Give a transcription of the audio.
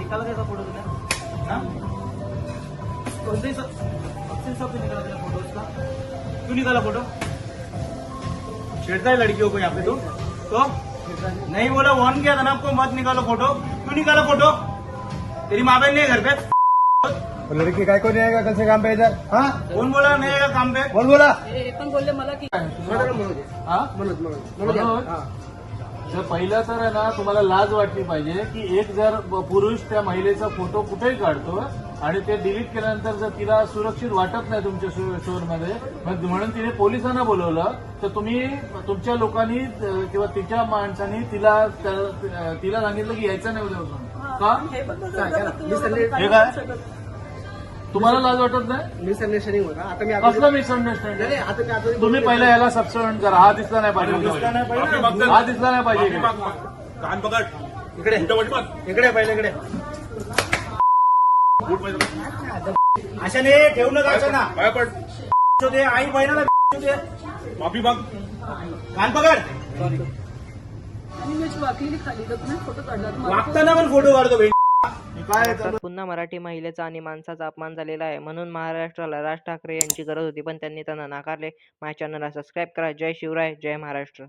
निकाला कैसा फोटो तुमने? हाँ? कौन से अफसर साहब ने निकाला तेरा फोटो उसका? क्यों निकाला फोटो? छेड़ता है लड़कियों को यहाँ पे तो नहीं बोला, वार्न किया था ना आपको, मत निकालो फोटो। क्यों निकाला फोटो? तेरी माँ बहन नहीं है घर पे? तो लड़की काय को नहीं आएगा कल से काम पे इधर? हाँ कौन बोला नहीं आएगा काम पे? कौन बोला? हे पण बोलले मला की तर पहिलं तर आहे ना, तुम्हाला लाज वाटली पाहिजे की एक जर पुरुष त्या महिलेचा फोटो कुठेही काढतो आणि ते डिलीट केल्यानंतर जर तिला सुरक्षित वाटत नाही तुमच्या शोरमध्ये, म्हणून तिने पोलिसांना बोलवलं, तर तुम्ही तुमच्या लोकांनी किंवा तिच्या माणसांनी तिला सांगितलं की यायचं नाही उद्यापासून. का? हे पण बोलले हे काय? तुम्हाला लाज वाटत नाही? मिसअंडरस्टँडिंग होता. आता मी कसलं मिसअंडरस्टँडिंग? तुम्ही पहिला याला सबस्टिट्यूट करा. हा दिसला नाही पाहिजे, हा दिसला नाही पाहिजे. कान पकड इकडे इकडे पहिले इकडे अशाने ठेवणं जायचं ना. दे आई बहिणाला दे माफी माग. कान पकड. आणि मी वाकली खाली तर तुम्ही फोटो काढला वागताना पण फोटो काढतो बहीण. काय तर पुन्हा मराठी महिलेचा आणि माणसाचा अपमान झालेला आहे. म्हणून महाराष्ट्राला राज ठाकरे यांची गरज होती, पण त्यांनी त्यांना नाकारले. माझ्या चॅनलला सबस्क्राईब करा. जय शिवराय, जय महाराष्ट्र.